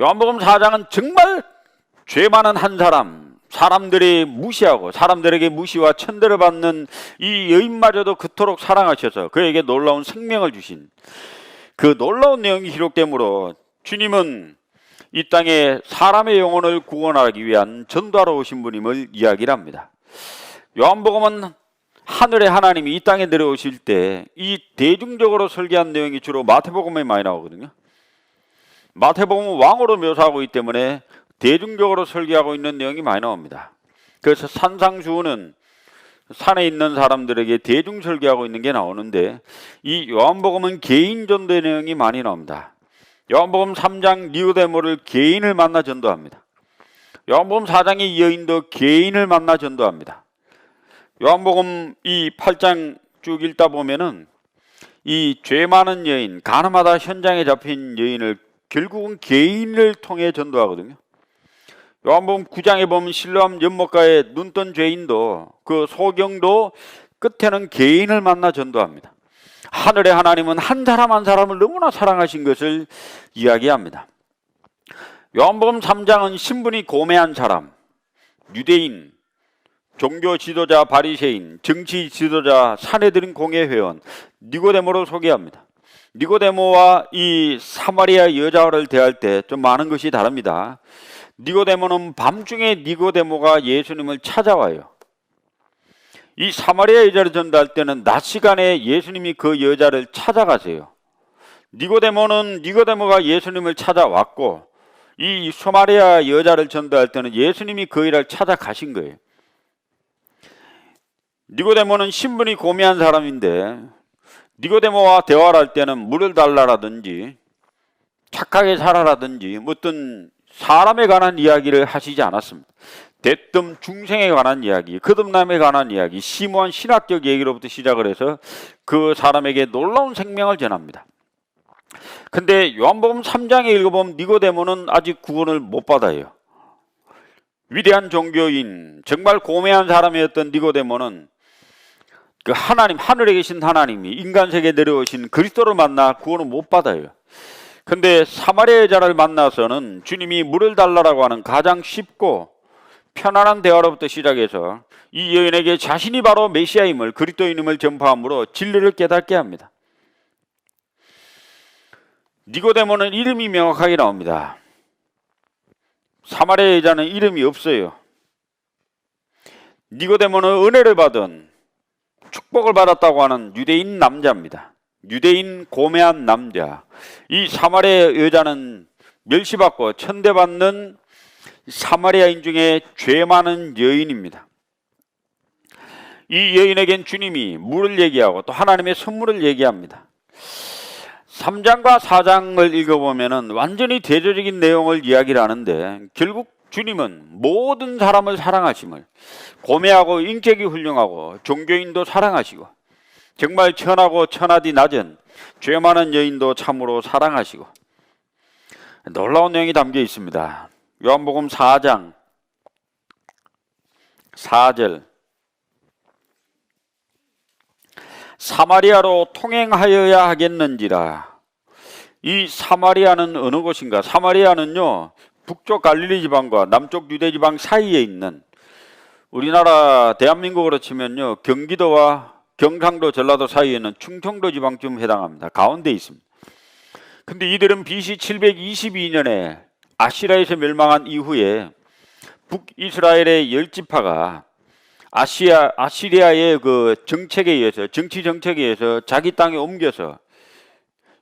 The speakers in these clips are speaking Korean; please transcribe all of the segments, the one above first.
요한복음 4장은 정말 죄 많은 한 사람, 사람들이 무시하고 사람들에게 무시와 천대를 받는 이 여인마저도 그토록 사랑하셔서 그에게 놀라운 생명을 주신 그 놀라운 내용이 기록되므로 주님은 이 땅에 사람의 영혼을 구원하기 위한 전도하러 오신 분임을 이야기를 합니다. 요한복음은 하늘의 하나님이 이 땅에 내려오실 때 이 대중적으로 설계한 내용이 주로 마태복음에 많이 나오거든요. 마태복음은 왕으로 묘사하고 있기 때문에 대중적으로 설계하고 있는 내용이 많이 나옵니다. 그래서 산상수훈은 산에 있는 사람들에게 대중 설계하고 있는 게 나오는데 이 요한복음은 개인 전도의 내용이 많이 나옵니다. 요한복음 3장 니고데모를 개인을 만나 전도합니다. 요한복음 4장의 여인도 개인을 만나 전도합니다. 요한복음 이 8장 쭉 읽다 보면은 이 죄 많은 여인, 가늠하다 현장에 잡힌 여인을 결국은 개인을 통해 전도하거든요. 요한복음 9장에 보면 실로암 연못가에 눈뜬 죄인도 그 소경도 끝에는 개인을 만나 전도합니다. 하늘의 하나님은 한 사람 한 사람을 너무나 사랑하신 것을 이야기합니다. 요한복음 3장은 신분이 고매한 사람, 유대인, 종교 지도자 바리새인, 정치 지도자, 사내들인 공회 회원 니고데모를 소개합니다. 니고데모와 이 사마리아 여자를 대할 때 좀 많은 것이 다릅니다. 니고데모는 밤중에 니고데모가 예수님을 찾아와요. 이 사마리아 여자를 전도할 때는 낮 시간에 예수님이 그 여자를 찾아가세요. 니고데모가 예수님을 찾아왔고 이 사마리아 여자를 전도할 때는 예수님이 그 여자를 찾아가신 거예요. 니고데모는 신분이 고매한 사람인데 니고데모와 대화를 할 때는 물을 달라라든지 착하게 살아라든지 어떤 사람에 관한 이야기를 하시지 않았습니다. 대뜸 중생에 관한 이야기, 거듭남에 관한 이야기, 심오한 신학적 얘기로부터 시작을 해서 그 사람에게 놀라운 생명을 전합니다. 근데 요한복음 3장에 읽어보면 니고데모는 아직 구원을 못 받아요. 위대한 종교인, 정말 고매한 사람이었던 니고데모는 그 하나님, 하늘에 계신 하나님이 인간 세계에 내려오신 그리스도를 만나 구원을 못 받아요. 근데 사마리아 여자를 만나서는 주님이 물을 달라고 하는 가장 쉽고 편안한 대화로부터 시작해서 이 여인에게 자신이 바로 메시아임을, 그리스도인임을 전파함으로 진리를 깨닫게 합니다. 니고데모는 이름이 명확하게 나옵니다. 사마리아 여자는 이름이 없어요. 니고데모는 은혜를 받은, 축복을 받았다고 하는 유대인 남자입니다. 유대인 고매한 남자. 이 사마리아 여자는 멸시받고 천대받는 사마리아인 중에 죄 많은 여인입니다. 이 여인에겐 주님이 물을 얘기하고 또 하나님의 선물을 얘기합니다. 3장과 4장을 읽어보면 완전히 대조적인 내용을 이야기를 하는데 결국 주님은 모든 사람을 사랑하심을, 고매하고 인격이 훌륭하고 종교인도 사랑하시고 정말 천하고 천하디 낮은 죄 많은 여인도 참으로 사랑하시고 놀라운 내용이 담겨 있습니다. 요한복음 4장 4절 사마리아로 통행하여야 하겠는지라. 이 사마리아는 어느 곳인가? 사마리아는요 북쪽 갈릴리 지방과 남쪽 유대 지방 사이에 있는, 우리나라 대한민국으로 치면요 경기도와 경상도 전라도 사이에 있는 충청도 지방쯤 해당합니다. 가운데 있습니다. 근데 이들은 BC 722년에 아시리아에서 멸망한 이후에 북이스라엘의 10지파가 아시리아의 그 정책에 의해서, 정치 정책에 의해서 자기 땅에 옮겨서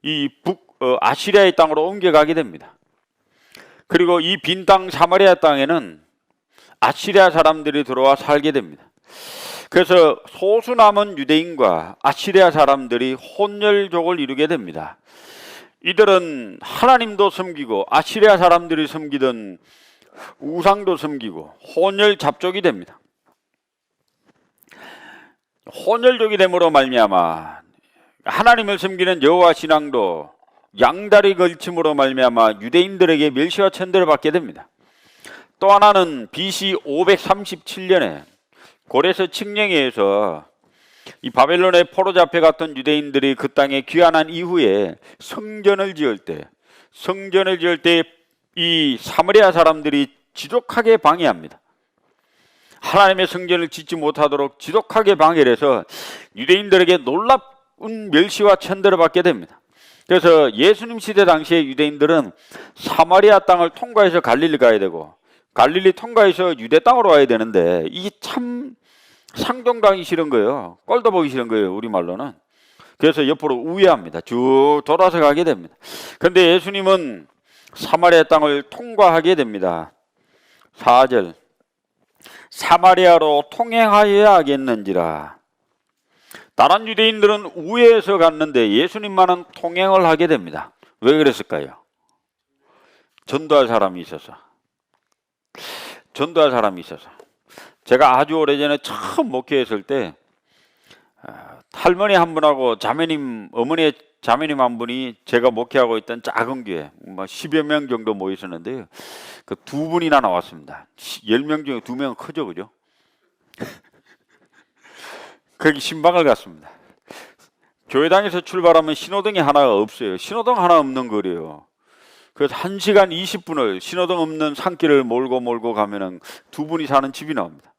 이 아시리아의 땅으로 옮겨가게 됩니다. 그리고 이 빈 땅 사마리아 땅에는 아시리아 사람들이 들어와 살게 됩니다. 그래서 소수 남은 유대인과 아시리아 사람들이 혼혈족을 이루게 됩니다. 이들은 하나님도 섬기고 아시리아 사람들이 섬기던 우상도 섬기고 혼혈 잡족이 됩니다. 혼혈족이 됨으로 말미암아 하나님을 섬기는 여호와 신앙도 양다리 걸침으로 말미암아 유대인들에게 멸시와 천대를 받게 됩니다. 또 하나는 BC 537년에 고레스 칙령에 의해서 이 바벨론의 포로 잡혀갔던 유대인들이 그 땅에 귀환한 이후에 성전을 지을 때 이 사마리아 사람들이 지독하게 방해합니다. 하나님의 성전을 짓지 못하도록 지독하게 방해를 해서 유대인들에게 놀라운 멸시와 천대를 받게 됩니다. 그래서 예수님 시대 당시에 유대인들은 사마리아 땅을 통과해서 갈릴리 가야 되고 갈릴리 통과해서 유대 땅으로 와야 되는데 이게 참 상종당이 싫은 거예요. 꼴도 보기 싫은 거예요, 우리말로는. 그래서 옆으로 우회합니다. 쭉 돌아서 가게 됩니다. 그런데 예수님은 사마리아 땅을 통과하게 됩니다. 4절, 사마리아로 통행하여야 하겠는지라. 다른 유대인들은 우회해서 갔는데 예수님만은 통행을 하게 됩니다. 왜 그랬을까요? 전도할 사람이 있어서. 전도할 사람이 있어서. 제가 아주 오래전에 처음 목회했을 때 할머니 한 분하고 어머니의 자매님 한 분이 제가 목회하고 있던 작은 교회 10여 명 정도 모여 있었는데요. 그 두 분이나 나왔습니다. 10명 중에 2명은 크죠, 그죠? 거기 신방을 갔습니다. 교회당에서 출발하면 신호등이 하나가 없어요. 신호등 하나 없는 거리예요. 그래서 1시간 20분을 신호등 없는 산길을 몰고 가면은 두 분이 사는 집이 나옵니다.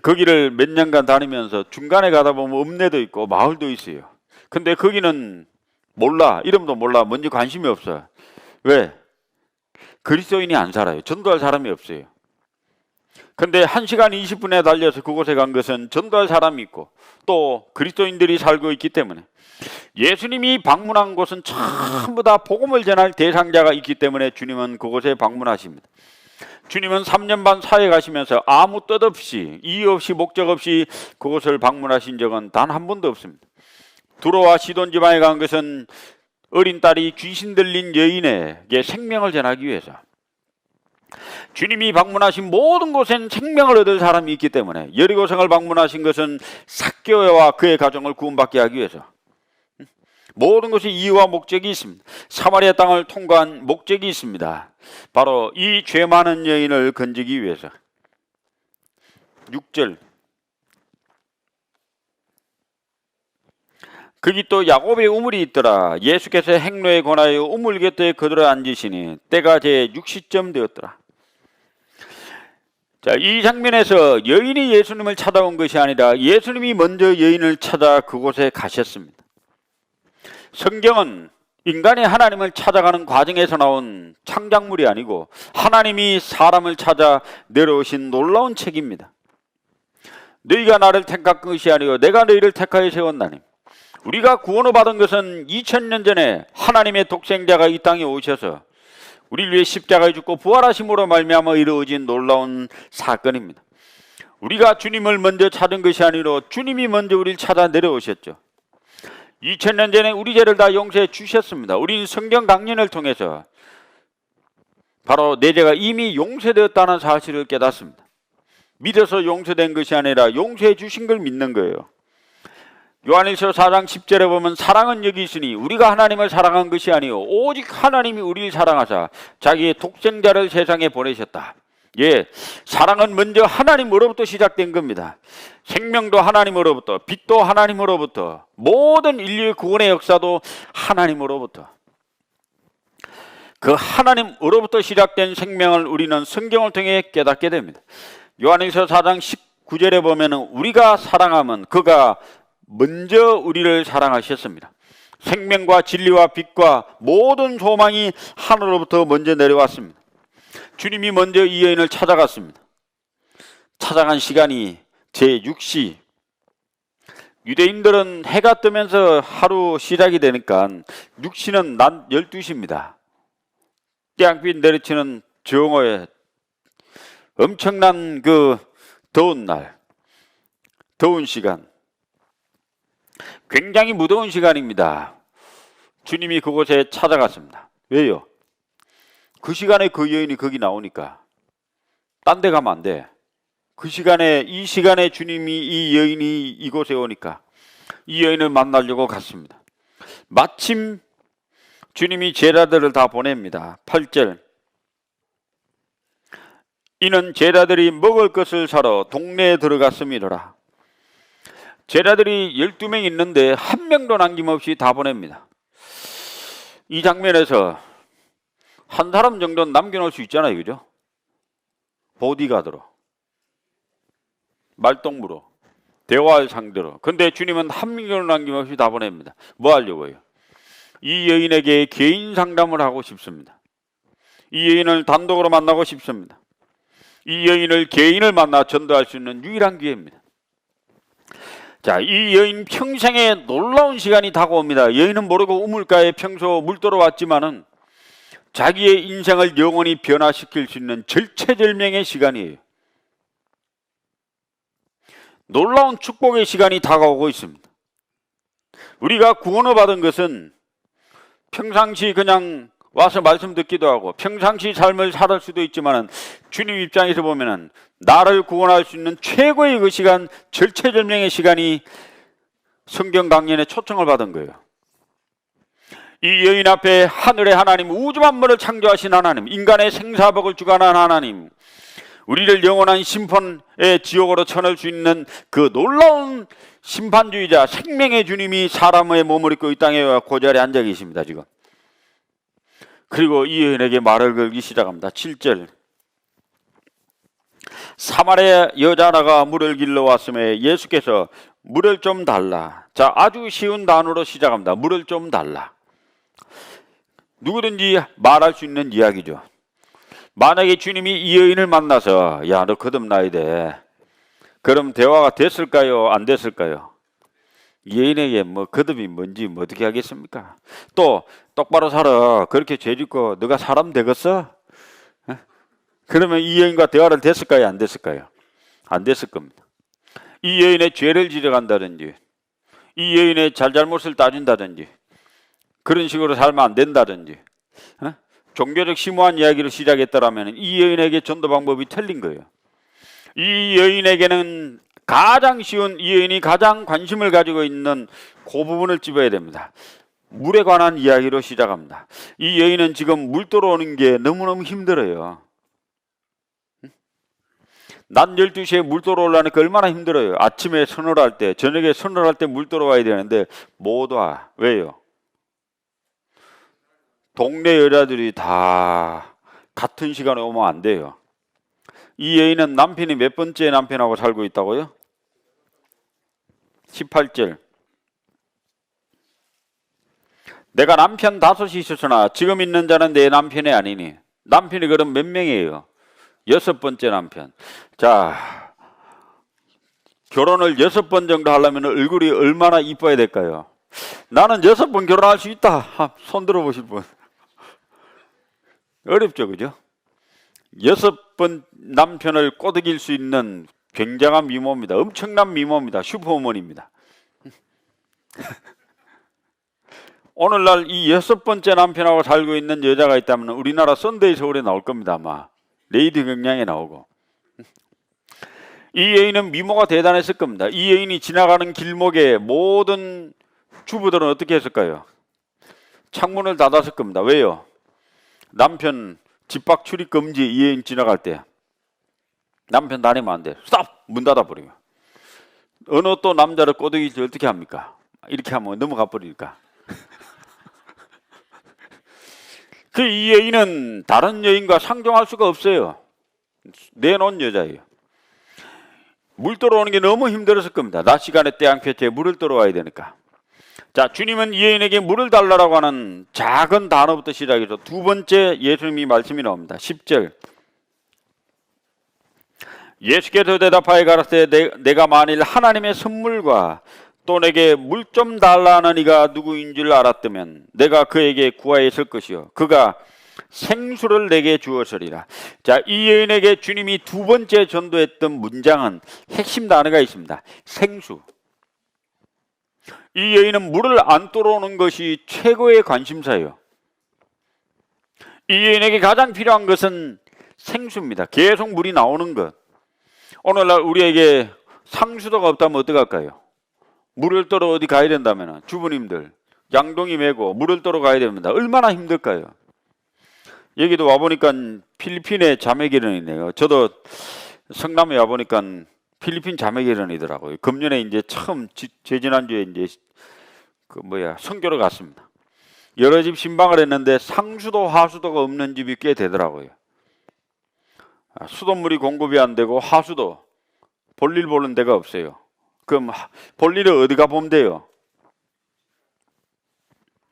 거기를 몇 년간 다니면서 중간에 가다 보면 읍내도 있고 마을도 있어요. 근데 거기는 몰라. 이름도 몰라. 뭔지 관심이 없어요. 왜? 그리스도인이 안 살아요. 전도할 사람이 없어요. 근데 1시간 20분에 달려서 그곳에 간 것은 전도할 사람이 있고 또 그리스도인들이 살고 있기 때문에 예수님이 방문한 곳은 전부 다 복음을 전할 대상자가 있기 때문에 주님은 그곳에 방문하십니다. 주님은 3년 반 사회 가시면서 아무 뜻 없이 이유 없이 목적 없이 그곳을 방문하신 적은 단 한 번도 없습니다. 두로와 시돈 지방에 간 것은 어린 딸이 귀신 들린 여인에게 생명을 전하기 위해서. 주님이 방문하신 모든 곳엔 생명을 얻을 사람이 있기 때문에 여리고성을 방문하신 것은 삭개오와 그의 가정을 구원받게 하기 위해서. 모든 것이 이유와 목적이 있습니다. 사마리아 땅을 통과한 목적이 있습니다. 바로 이 죄 많은 여인을 건지기 위해서. 6절, 거기 또 야곱의 우물이 있더라. 예수께서 행로에 권하여 우물 곁에 거들어 앉으시니 때가 제 6시쯤 되었더라. 자, 이 장면에서 여인이 예수님을 찾아온 것이 아니라 예수님이 먼저 여인을 찾아 그곳에 가셨습니다. 성경은 인간이 하나님을 찾아가는 과정에서 나온 창작물이 아니고 하나님이 사람을 찾아 내려오신 놀라운 책입니다. 너희가 나를 택한 것이 아니요 내가 너희를 택하여 세웠나니. 우리가 구원을 받은 것은 2000년 전에 하나님의 독생자가 이 땅에 오셔서 우리를 위해 십자가에 죽고 부활하심으로 말미암아 이루어진 놀라운 사건입니다. 우리가 주님을 먼저 찾은 것이 아니라 주님이 먼저 우리를 찾아 내려오셨죠. 2000년 전에 우리 죄를 다 용서해 주셨습니다. 우리는 성경 강연을 통해서 바로 내 죄가 이미 용서되었다는 사실을 깨닫습니다. 믿어서 용서된 것이 아니라 용서해 주신 걸 믿는 거예요. 요한일서 4장 10절에 보면 사랑은 여기 있으니 우리가 하나님을 사랑한 것이 아니요 오직 하나님이 우리를 사랑하사 자기의 독생자를 세상에 보내셨다. 예, 사랑은 먼저 하나님으로부터 시작된 겁니다. 생명도 하나님으로부터, 빛도 하나님으로부터, 모든 인류의 구원의 역사도 하나님으로부터. 그 하나님으로부터 시작된 생명을 우리는 성경을 통해 깨닫게 됩니다. 요한일서 4장 19절에 보면 우리가 사랑하면 그가 먼저 우리를 사랑하셨습니다. 생명과 진리와 빛과 모든 소망이 하늘로부터 먼저 내려왔습니다. 주님이 먼저 이 여인을 찾아갔습니다. 찾아간 시간이 제6시. 유대인들은 해가 뜨면서 하루 시작이 되니까 6시는 낮 12시입니다. 태양빛 내리치는 정오에 엄청난 그 더운 날, 더운 시간, 굉장히 무더운 시간입니다. 주님이 그곳에 찾아갔습니다. 왜요? 그 시간에 그 여인이 거기 나오니까 딴 데 가면 안 돼. 그 시간에, 이 시간에 주님이 이 여인이 이곳에 오니까 이 여인을 만나려고 갔습니다. 마침 주님이 제자들을 다 보냅니다. 8절, 이는 제자들이 먹을 것을 사러 동네에 들어갔음이더라. 제자들이 12명 있는데 한 명도 남김없이 다 보냅니다. 이 장면에서 한 사람 정도는 남겨놓을 수 있잖아요, 그죠? 보디가드로, 말동무로, 대화할 상대로. 근데 주님은 한 명을 남김없이 다 보냅니다. 뭐 하려고요? 이 여인에게 개인 상담을 하고 싶습니다. 이 여인을 단독으로 만나고 싶습니다. 이 여인을 개인을 만나 전도할 수 있는 유일한 기회입니다. 자, 이 여인 평생에 놀라운 시간이 다가옵니다. 여인은 모르고 우물가에 평소 물들어 왔지만은 자기의 인생을 영원히 변화시킬 수 있는 절체절명의 시간이에요. 놀라운 축복의 시간이 다가오고 있습니다. 우리가 구원을 받은 것은 평상시 그냥 와서 말씀 듣기도 하고 평상시 삶을 살 수도 있지만 주님 입장에서 보면은 나를 구원할 수 있는 최고의 그 시간, 절체절명의 시간이 성경 강연에 초청을 받은 거예요. 이 여인 앞에 하늘의 하나님, 우주 만물을 창조하신 하나님, 인간의 생사복을 주관한 하나님, 우리를 영원한 심판의 지옥으로 쳐넣을 수 있는 그 놀라운 심판주의자 생명의 주님이 사람의 몸을 입고 이 땅에 그 자리에 앉아 계십니다. 지금. 그리고 이 여인에게 말을 걸기 시작합니다. 7절. 사마리아 여자 하나가 물을 길러 왔음에 예수께서 물을 좀 달라. 자, 아주 쉬운 단어로 시작합니다. 물을 좀 달라. 누구든지 말할 수 있는 이야기죠. 만약에 주님이 이 여인을 만나서 야, 너 거듭나야 돼. 그럼 대화가 됐을까요? 안 됐을까요? 이 여인에게 뭐 거듭이 뭔지 뭐 어떻게 하겠습니까? 또 똑바로 살아. 그렇게 죄짓고 너가 사람 되겠어? 그러면 이 여인과 대화를 됐을까요? 안 됐을까요? 안 됐을 겁니다. 이 여인의 죄를 지적한다든지 이 여인의 잘잘못을 따진다든지 그런 식으로 살면 안 된다든지 종교적 심오한 이야기를 시작했다라면 이 여인에게 전도 방법이 틀린 거예요. 이 여인에게는 가장 쉬운, 이 여인이 가장 관심을 가지고 있는 그 부분을 찝어야 됩니다. 물에 관한 이야기로 시작합니다. 이 여인은 지금 물 들어오는 게 너무너무 힘들어요. 낮 12시에 물 들어오려니까 얼마나 힘들어요. 아침에 서늘할 때, 저녁에 서늘할 때 물 들어와야 되는데 못 와. 왜요? 동네 여자들이 다 같은 시간에 오면 안 돼요. 이 여인은 남편이 몇 번째 남편하고 살고 있다고요? 18절. 내가 남편 5이 있었으나 지금 있는 자는 내 남편이 아니니. 남편이 그럼 몇 명이에요? 6번째 남편. 자, 결혼을 6번 정도 하려면 얼굴이 얼마나 이뻐야 될까요? 나는 6번 결혼할 수 있다. 손 들어보실 분. 어렵죠, 그죠? 6번 남편을 꼬드길 수 있는 굉장한 미모입니다. 엄청난 미모입니다. 슈퍼우먼입니다. 오늘날 이 6번째 남편하고 살고 있는 여자가 있다면 우리나라 썬데이 서울에 나올 겁니다. 아마 레이디 경량에 나오고. 이 여인은 미모가 대단했을 겁니다. 이 여인이 지나가는 길목에 모든 주부들은 어떻게 했을까요? 창문을 닫았을 겁니다. 왜요? 남편 집 밖 출입 금지. 이 여인 지나갈 때 남편 다니면 안 돼. 스톱! 문 닫아버리고. 어느 또 남자를 꼬드기지 어떻게 합니까? 이렇게 하면 넘어가 버리니까. 그 이 여인은 다른 여인과 상종할 수가 없어요. 내놓은 여자예요. 물 들어오는 게 너무 힘들었을 겁니다. 낮 시간에 태양볕에 물을 들어와야 되니까. 자, 주님은 이 여인에게 물을 달라고 하는 작은 단어부터 시작해서 두 번째 예수님이 말씀이 나옵니다. 10절. 예수께서 대답하여 가라사대 내가 만일 하나님의 선물과 또 내게 물 좀 달라는 이가 누구인 줄 알았다면 내가 그에게 구하였을 것이요 그가 생수를 내게 주었으리라. 자, 이 여인에게 주님이 두 번째 전도했던 문장은 핵심 단어가 있습니다. 생수. 이 여인은 물을 안 들어오는 것이 최고의 관심사예요. 이 여인에게 가장 필요한 것은 생수입니다. 계속 물이 나오는 것. 오늘날 우리에게 상수도가 없다면 어떡할까요? 물을 떠러 어디 가야 된다면 주부님들 양동이 메고 물을 떠러 가야 됩니다. 얼마나 힘들까요? 여기도 와보니까 필리핀의 자매결혼이네요. 저도 성남에 와보니까 필리핀 자매결혼이더라고요. 금년에 이제 처음 재지난주에 이제 선교를 갔습니다. 여러 집 신방을 했는데 상수도 하수도가 없는 집이 꽤 되더라고요. 수돗물이 공급이 안 되고 하수도 볼일 보는 데가 없어요. 그럼 볼일을 어디 가보면 돼요?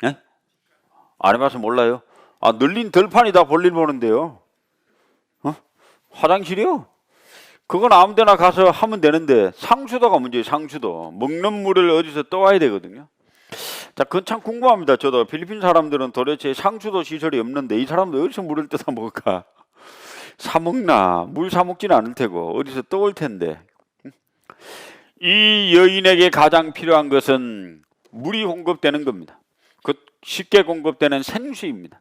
예? 안 해봐서 몰라요? 늘린 들판이 다 볼일 보는데요. 화장실이요? 그건 아무 데나 가서 하면 되는데 상수도가 문제예요. 상수도. 먹는 물을 어디서 떠와야 되거든요. 자, 그건 참 궁금합니다. 저도 필리핀 사람들은 도대체 상수도 시설이 없는데 이 사람들 어디서 물을 떠다 먹을까? 사 먹나? 물 사 먹지는 않을 테고 어디서 떠올 텐데. 이 여인에게 가장 필요한 것은 물이 공급되는 겁니다. 그 쉽게 공급되는 생수입니다.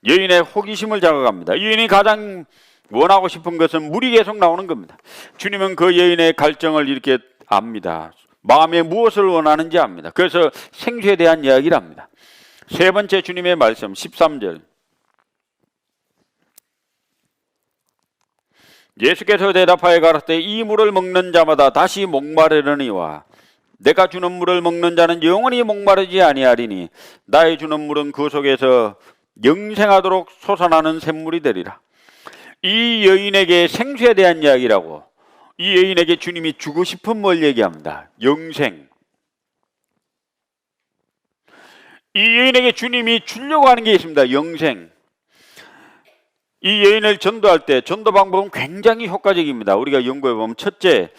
여인의 호기심을 자극합니다. 여인이 가장 원하고 싶은 것은 물이 계속 나오는 겁니다. 주님은 그 여인의 갈증을 이렇게 압니다. 마음에 무엇을 원하는지 압니다. 그래서 생수에 대한 이야기를 합니다. 세 번째 주님의 말씀 13절. 예수께서 대답하여 가라사대 이 물을 먹는 자마다 다시 목마르려니와 내가 주는 물을 먹는 자는 영원히 목마르지 아니하리니 나의 주는 물은 그 속에서 영생하도록 솟아나는 샘물이 되리라. 이 여인에게 생수에 대한 이야기라고. 이 여인에게 주님이 주고 싶은 뭘 얘기합니다. 영생. 이 여인에게 주님이 주려고 하는 게 있습니다. 영생. 이 여인을 전도할 때 전도 방법은 굉장히 효과적입니다. 우리가 연구해 보면 첫째,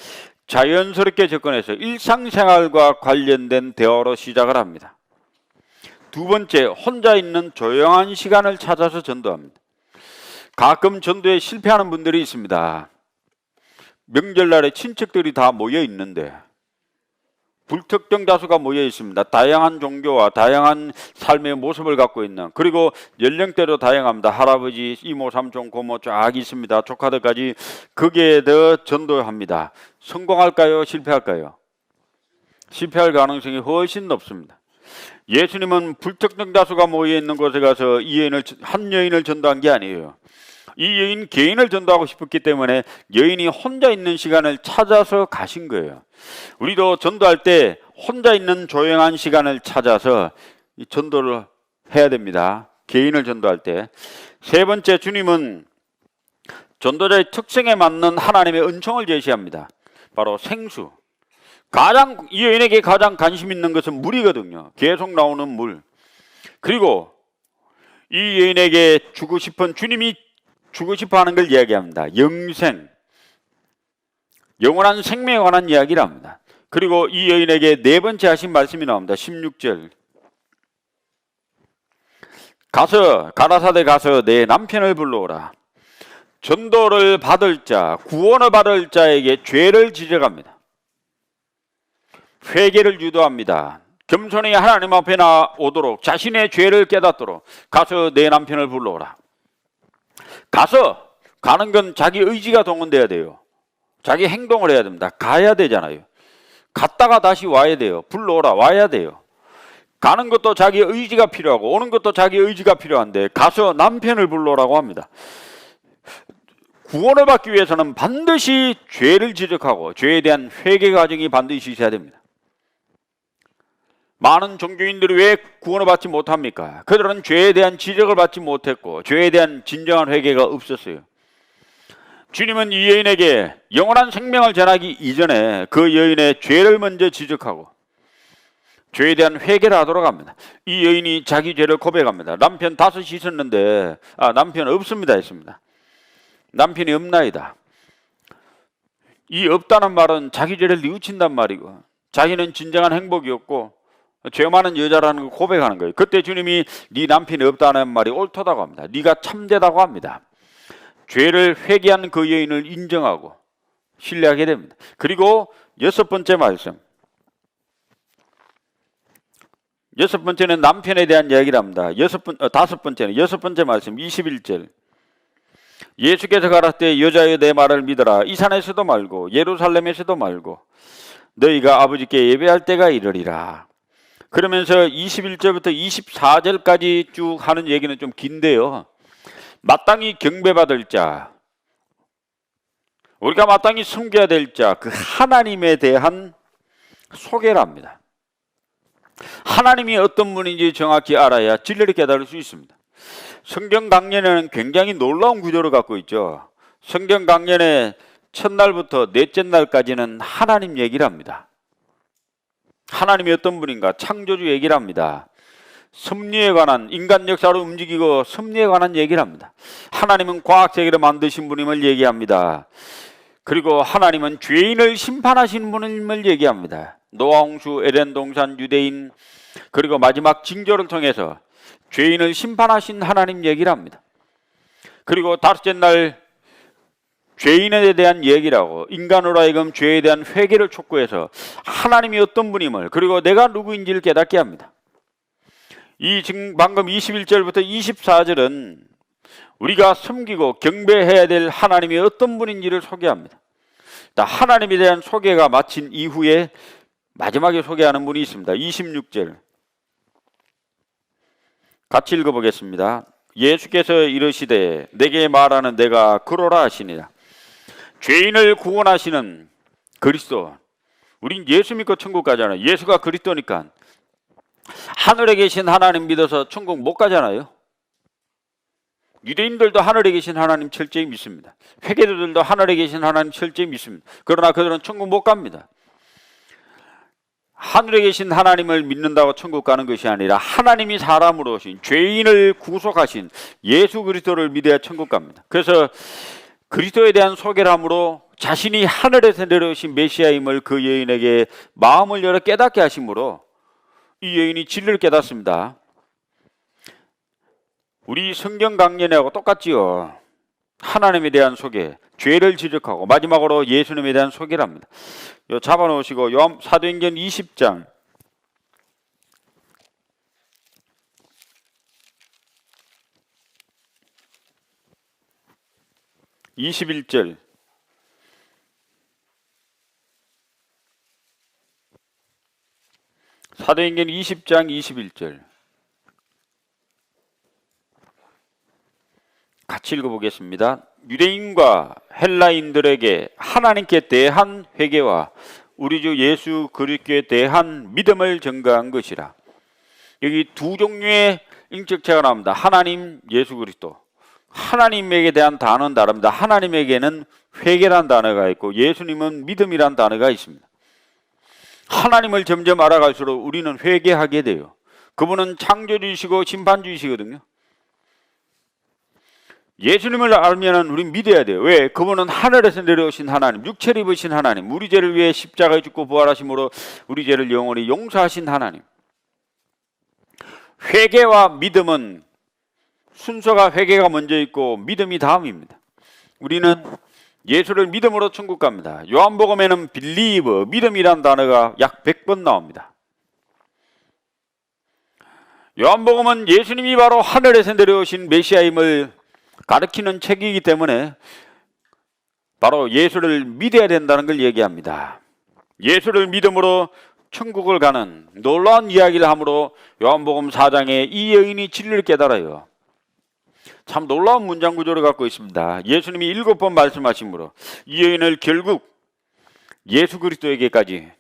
자연스럽게 접근해서 일상생활과 관련된 대화로 시작을 합니다. 두 번째, 혼자 있는 조용한 시간을 찾아서 전도합니다. 가끔 전도에 실패하는 분들이 있습니다. 명절날에 친척들이 다 모여 있는데 불특정 다수가 모여 있습니다. 다양한 종교와 다양한 삶의 모습을 갖고 있는, 그리고 연령대도 다양합니다. 할아버지, 이모, 삼촌, 고모 쫙 있습니다. 조카들까지. 거기에 더 전도합니다. 성공할까요? 실패할까요? 실패할 가능성이 훨씬 높습니다. 예수님은 불특정 다수가 모여 있는 곳에 가서 한 여인을 전도한 게 아니에요. 이 여인 개인을 전도하고 싶었기 때문에 여인이 혼자 있는 시간을 찾아서 가신 거예요. 우리도 전도할 때 혼자 있는 조용한 시간을 찾아서 전도를 해야 됩니다. 개인을 전도할 때. 세 번째, 주님은 전도자의 특성에 맞는 하나님의 은총을 제시합니다. 바로 생수. 이 여인에게 가장 관심 있는 것은 물이거든요. 계속 나오는 물. 그리고 이 여인에게 주님이 주고 싶어 하는 걸 이야기합니다. 영생. 영원한 생명에 관한 이야기를 합니다. 그리고 이 여인에게 네 번째 하신 말씀이 나옵니다. 16절. 가라사대 가서 내 남편을 불러오라. 전도를 받을 자, 구원을 받을 자에게 죄를 지적합니다. 회개를 유도합니다. 겸손히 하나님 앞에 나오도록, 자신의 죄를 깨닫도록 가서 내 남편을 불러오라. 가는 건 자기 의지가 동원돼야 돼요. 자기 행동을 해야 됩니다. 가야 되잖아요. 갔다가 다시 와야 돼요. 불러오라, 와야 돼요. 가는 것도 자기 의지가 필요하고 오는 것도 자기 의지가 필요한데 가서 남편을 불러오라고 합니다. 구원을 받기 위해서는 반드시 죄를 지적하고 죄에 대한 회개 과정이 반드시 있어야 됩니다. 많은 종교인들이 왜 구원을 받지 못합니까? 그들은 죄에 대한 지적을 받지 못했고 죄에 대한 진정한 회개가 없었어요. 주님은 이 여인에게 영원한 생명을 전하기 이전에 그 여인의 죄를 먼저 지적하고 죄에 대한 회개를 하도록 합니다. 이 여인이 자기 죄를 고백합니다. 남편 5이 있었는데 남편 없습니다 했습니다. 남편이 없나이다. 이 없다는 말은 자기 죄를 뉘우친단 말이고 자기는 진정한 행복이었고 죄 많은 여자라는 걸 고백하는 거예요. 그때 주님이 네 남편이 없다는 말이 옳다고 합니다. 네가 참되다고 합니다. 죄를 회개한 그 여인을 인정하고 신뢰하게 됩니다. 그리고 6번째 말씀. 6번째는 남편에 대한 이야기를 합니다. 5번째 말씀 21절. 예수께서 가라사대 여자여 내 말을 믿어라. 이 산에서도 말고 예루살렘에서도 말고 너희가 아버지께 예배할 때가 이르리라. 그러면서 21절부터 24절까지 쭉 하는 얘기는 좀 긴데요. 마땅히 경배받을 자, 우리가 마땅히 섬겨야 될 자, 그 하나님에 대한 소개를 합니다. 하나님이 어떤 분인지 정확히 알아야 진리를 깨달을 수 있습니다. 성경 강연에는 굉장히 놀라운 구조를 갖고 있죠. 성경 강연의 첫날부터 넷째 날까지는 하나님 얘기를 합니다. 하나님이 어떤 분인가 창조주 얘기를 합니다. 섭리에 관한, 인간 역사로 움직이고 섭리에 관한 얘기를 합니다. 하나님은 과학세계를 만드신 분임을 얘기합니다. 그리고 하나님은 죄인을 심판하신 분임을 얘기합니다. 노아 홍수, 에덴 동산, 유대인, 그리고 마지막 징조를 통해서 죄인을 심판하신 하나님 얘기를 합니다. 그리고 다섯째 날 죄인에 대한 얘기라고, 인간으로 하여금 죄에 대한 회개를 촉구해서 하나님이 어떤 분임을, 그리고 내가 누구인지를 깨닫게 합니다. 지금 방금 21절부터 24절은 우리가 섬기고 경배해야 될 하나님이 어떤 분인지를 소개합니다. 하나님에 대한 소개가 마친 이후에 마지막에 소개하는 분이 있습니다. 26절 같이 읽어보겠습니다. 예수께서 이르시되 내게 말하는 내가 그러라 하시니라. 죄인을 구원하시는 그리스도. 우린 예수 믿고 천국 가잖아요. 예수가 그리스도니까 하늘에 계신 하나님 믿어서 천국 못 가잖아요. 유대인들도 하늘에 계신 하나님 철저히 믿습니다. 회개자들도 하늘에 계신 하나님 철저히 믿습니다. 그러나 그들은 천국 못 갑니다. 하늘에 계신 하나님을 믿는다고 천국 가는 것이 아니라 하나님이 사람으로 오신 죄인을 구속하신 예수 그리스도를 믿어야 천국 갑니다. 그래서 그리스도에 대한 소개를 함으로 자신이 하늘에서 내려오신 메시아임을 그 여인에게 마음을 열어 깨닫게 하심으로 이 여인이 진리를 깨닫습니다. 우리 성경 강연하고 똑같지요. 하나님에 대한 소개, 죄를 지적하고 마지막으로 예수님에 대한 소개를 합니다. 잡아놓으시고 사도행전 20장 21절 사도행전 20장 21절 같이 읽어보겠습니다. 유대인과 헬라인들에게 하나님께 대한 회개와 우리 주 예수 그리스도에 대한 믿음을 전가한 것이라. 여기 두 종류의 인격체가 나옵니다. 하나님, 예수 그리스도. 하나님에게 대한 단어는 다릅니다. 하나님에게는 회개란 단어가 있고 예수님은 믿음이란 단어가 있습니다. 하나님을 점점 알아갈수록 우리는 회개하게 돼요. 그분은 창조주이시고 심판주이시거든요. 예수님을 알면 우린 믿어야 돼요. 왜? 그분은 하늘에서 내려오신 하나님, 육체를 입으신 하나님, 우리 죄를 위해 십자가에 죽고 부활하심으로 우리 죄를 영원히 용서하신 하나님. 회개와 믿음은 순서가 회개가 먼저 있고 믿음이 다음입니다. 우리는 예수를 믿음으로 천국 갑니다. 요한복음에는 believe, 믿음이란 단어가 약 100번 나옵니다. 요한복음은 예수님이 바로 하늘에서 내려오신 메시아임을 가르치는 책이기 때문에 바로 예수를 믿어야 된다는 걸 얘기합니다. 예수를 믿음으로 천국을 가는 놀라운 이야기를 함으로 요한복음 4장에 이 여인이 진리를 깨달아요. 참 놀라운 문장 구조를 갖고 있습니다. 예수님이 7번 말씀하심으로 이 여인을 결국 예수 그리스도에게까지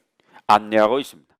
안내하고 있습니다.